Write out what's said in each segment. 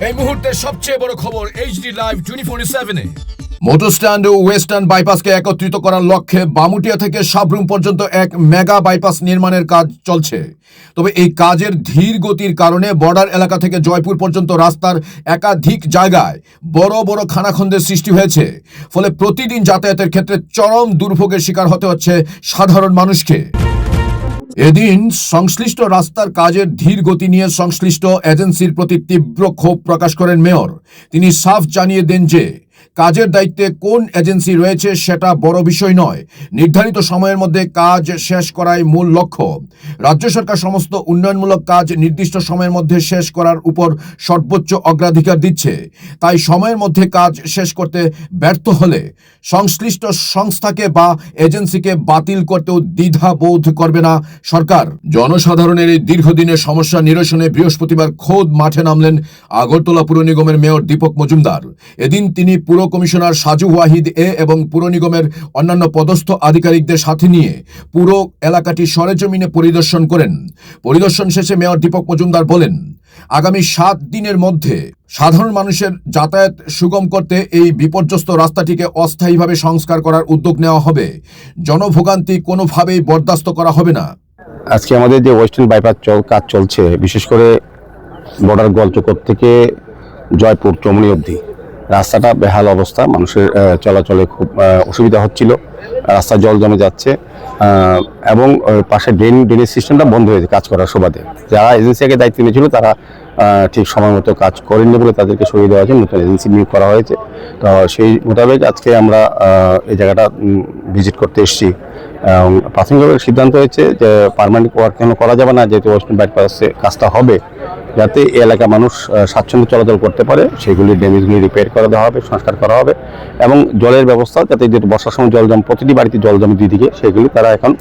এই মুহূর্তের সবচেয়ে বড় খবর এইচডি লাইভ 24/7-এ। মোটর স্ট্যান্ড ও ওয়েস্টার্ন বাইপাসকে একত্রিত করার লক্ষ্যে বামুটিয়া থেকে সাবরুম পর্যন্ত এক মেগা বাইপাস নির্মাণের কাজ চলছে। তবে এই কাজের ধীর গতির কারণে বর্ডার এলাকা থেকে জয়পুর পর্যন্ত রাস্তার একাধিক জায়গায় বড় বড় খানাখন্দের সৃষ্টি হয়েছে। ফলে প্রতিদিন যাতায়াতের ক্ষেত্রে চরম দুর্ভোগের শিকার হতে হচ্ছে সাধারণ মানুষকে। এদিন সংশ্লিষ্ট রাস্তার কাজের ধীর গতি নিয়ে সংশ্লিষ্ট এজেন্সির প্রতি তীব্র ক্ষোভ প্রকাশ করেন মেয়র। তিনি সাফ জানিয়ে দেন যে কাজের দায়িত্বে কোন এজেন্সি রয়েছে সেটা বড় বিষয় নয়, নির্ধারিত সময়ের মধ্যে কাজ শেষ করাই মূল লক্ষ্য। রাজ্য সরকার সমস্ত উন্নয়নমূলক কাজ নির্দিষ্ট সময়ের মধ্যে শেষ করার উপর সর্বোচ্চ অগ্রাধিকার দিচ্ছে। তাই সময়ের মধ্যে কাজ শেষ করতে ব্যর্থ হলে সংশ্লিষ্ট সংস্থাকে বা এজেন্সিকে বাতিল করতেও দ্বিধা বোধ করবে না সরকার। জনসাধারণের এই দীর্ঘদিনের সমস্যা নিরসনে বৃহস্পতিবার খোদ মাঠে নামলেন আগরতলা পুর নিগমের মেয়র দীপক মজুমদার। এদিন তিনি পুর কমিশনার সাজু ওয়াহিদ এবং পুর নিগমের অন্যান্য পদস্থ আধিকারিকদের সাথে নিয়ে পুরো এলাকাটি সরেজমিনে পরিদর্শন করেন। পরিদর্শন শেষে মেয়র দীপক মজুমদার বলেন, আগামী 7 দিনের মধ্যে সাধারণ মানুষের যাতায়াত সুগম করতে এই বিপর্যস্ত রাস্তাটিকে অস্থায়ীভাবে সংস্কার করার উদ্যোগ নেওয়া হবে। জনভোগান্তি কোনোভাবেই বরদাস্ত করা হবে না। আজকে আমাদের যে ওয়েস্টার্ন বাইপাস কাজ চলছে, বিশেষ করে বর্ডার গোয়ালচক্কর থেকে জয়পুর চমনি অবধি রাস্তাটা বেহাল অবস্থা, মানুষের চলাচলে খুব অসুবিধা হচ্ছিল, রাস্তা জল জমে যাচ্ছে এবং পাশে ড্রেনেজ সিস্টেমটা বন্ধ হয়েছে কাজ করার সুবাদে। যারা এজেন্সি আগে দায়িত্ব নিয়েছিল তারা ঠিক সময় মতো কাজ করেননি বলে তাদেরকে সরিয়ে দেওয়া হয়েছে, নতুন এজেন্সি নিয়োগ করা হয়েছে। তো সেই মোতাবেক আজকে আমরা এই জায়গাটা ভিজিট করতে এসেছি। প্রাথমিকভাবে সিদ্ধান্ত হয়েছে যে পার্মানেন্ট ওয়ার্ক কেন করা যাবে না, যেহেতু ওয়েস্টার্ন বাইপাসে কাজটা হবে, যাতে এই এলাকার মানুষ স্বাচ্ছন্দ্য চলাচল করতে পারে সেগুলি ড্যামেজগুলি রিপেয়ার করে দেওয়া হবে, সংস্কার করা হবে এবং জলের ব্যবস্থা যাতে যেহেতু বর্ষার সময় জল জমে, প্রতিটি বাড়িতে জল জমে দুদিকে, সেগুলি তারা এখন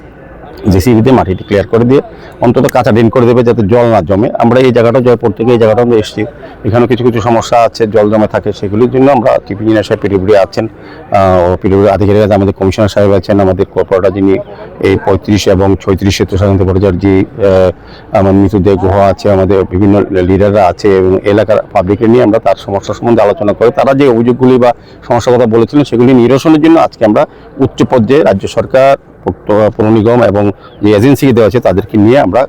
জেসিবি দিয়ে মাটিটি ক্লিয়ার করে দিয়ে অন্তত কাঁচা ড্রেন করে দেবে যাতে জল না জমে। আমরা এই জায়গাটা জয়পুর থেকে এই জায়গাটা আমরা এসেছি, এখানে কিছু কিছু সমস্যা আছে, জল জমে থাকে, সেগুলির জন্য আমরা টিপি ইঞ্জিনিয়ার সাহেব পিডব্লিউডি আছেন, পিডব্লিউডি আধিকারিক আছে, আমাদের কমিশনার সাহেব আছেন, আমাদের কর্পোরেটর যিনি এই 35 এবং 36 ক্ষেত্র সাধারণত পর্যায়ের যে আমার মৃতদেহ গুহ আছে, আমাদের বিভিন্ন লিডাররা আছে এবং এলাকার পাবলিককে নিয়ে আমরা তার সমস্যা সম্বন্ধে আলোচনা করে তারা যে অভিযোগগুলি বা সমস্যার কথা বলেছিলেন সেগুলি নিরসনের জন্য আজকে আমরা উচ্চ পর্যায়ে রাজ্য সরকার, পুর নিগম এবং যে এজেন্সি দেওয়া আছে তাদেরকে নিয়ে আমরা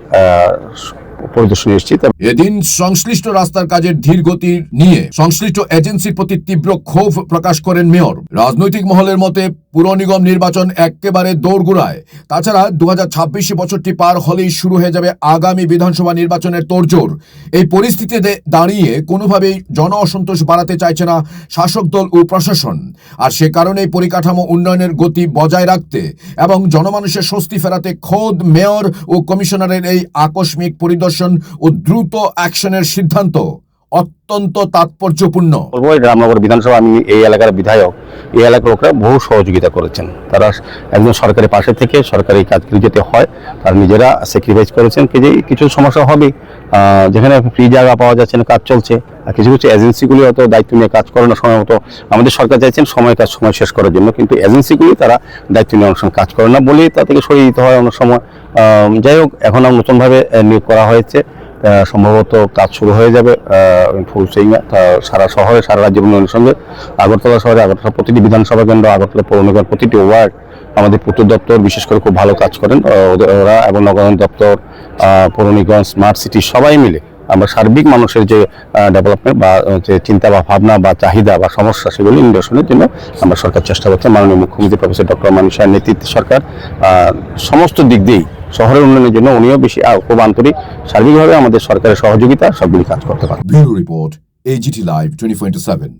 পরিদর্শনে এসেছি। এদিন সংশ্লিষ্ট রাস্তার কাজের ধীর গতি নিয়ে সংশ্লিষ্ট এজেন্সির প্রতি তীব্র ক্ষোভ প্রকাশ করেন মেয়র। রাজনৈতিক মহলের মতে পুর নিগম নির্বাচন একেবারে দৌড়গোড়ায়। তাছাড়া 2026 বছরটি পার হলেই শুরু হয়ে যাবে আগামী বিধানসভা নির্বাচনের তোড়জোড়। এই পরিস্থিতিতে দাঁড়িয়ে কোনোভাবেই জন অসন্তোষ বাড়াতে চাইছে না শাসক দল ও প্রশাসন। আর সে কারণেই পরিকাঠামো উন্নয়নের গতি বজায় রাখতে এবং জনমানুষের স্বস্তি ফেরাতে খোদ মেয়র ও কমিশনারের এই আকস্মিক পরিদর্শন ও দ্রুত অ্যাকশনের সিদ্ধান্ত অত্যন্ত তাৎপর্যপূর্ণ। রামনগর বিধানসভা, আমি এই এলাকার বিধায়ক, এই এলাকার লোকরা বহু সহযোগিতা করেছেন। তারা একজন সরকারের পাশে থেকে সরকারি কাজগুলি যেতে হয় তারা নিজেরা স্যাক্রিফাইস করেছেন। কিছু সমস্যা হবে, যেখানে ফ্রি জায়গা পাওয়া যাচ্ছে না, কাজ চলছে, আর কিছু কিছু এজেন্সিগুলি হয়তো দায়িত্ব নিয়ে কাজ করে না সময় মতো। আমাদের সরকার চাইছেন সময় শেষ করার জন্য, কিন্তু এজেন্সিগুলি তারা দায়িত্ব নিয়ে অনেক সময় কাজ করে না বলেই তা থেকে সরিয়ে দিতে হয় অনেক সময়। যাই হোক, এখন নতুনভাবে নিয়োগ করা হয়েছে, সম্ভবত কাজ শুরু হয়ে যাবে ফুল সুইংয়ে সারা শহরে, সারা রাজ্যের উন্নয়নের সঙ্গে। আগরতলা শহরে, আগরতলা প্রতিটি বিধানসভা কেন্দ্র, আগরতলা পৌর নিগমের প্রতিটি ওয়ার্ড, আমাদের পূর্ত দপ্তর বিশেষ করে খুব ভালো কাজ করেন ওরা, এবং নগরায়ণ দপ্তর, পৌর নিগম, স্মার্ট সিটি সবাই মিলে আমরা সার্বিক মানুষের যে ডেভেলপমেন্ট বা যে চিন্তা বা ভাবনা বা চাহিদা বা সমস্যা সেগুলি নিরসনের জন্য আমরা সরকার চেষ্টা করছে। মাননীয় মুখ্যমন্ত্রী প্রফেসর ডক্টর মানিক সাহের নেতৃত্বে সরকার সমস্ত দিক দিয়েই শহরের উন্নয়নের জন্য উনিও বেশি খুব আন্তরিক। সার্বিকভাবে আমাদের সরকারের সহযোগিতা সবগুলি কাজ করতে পারে। Bureau report, HD live 24/7।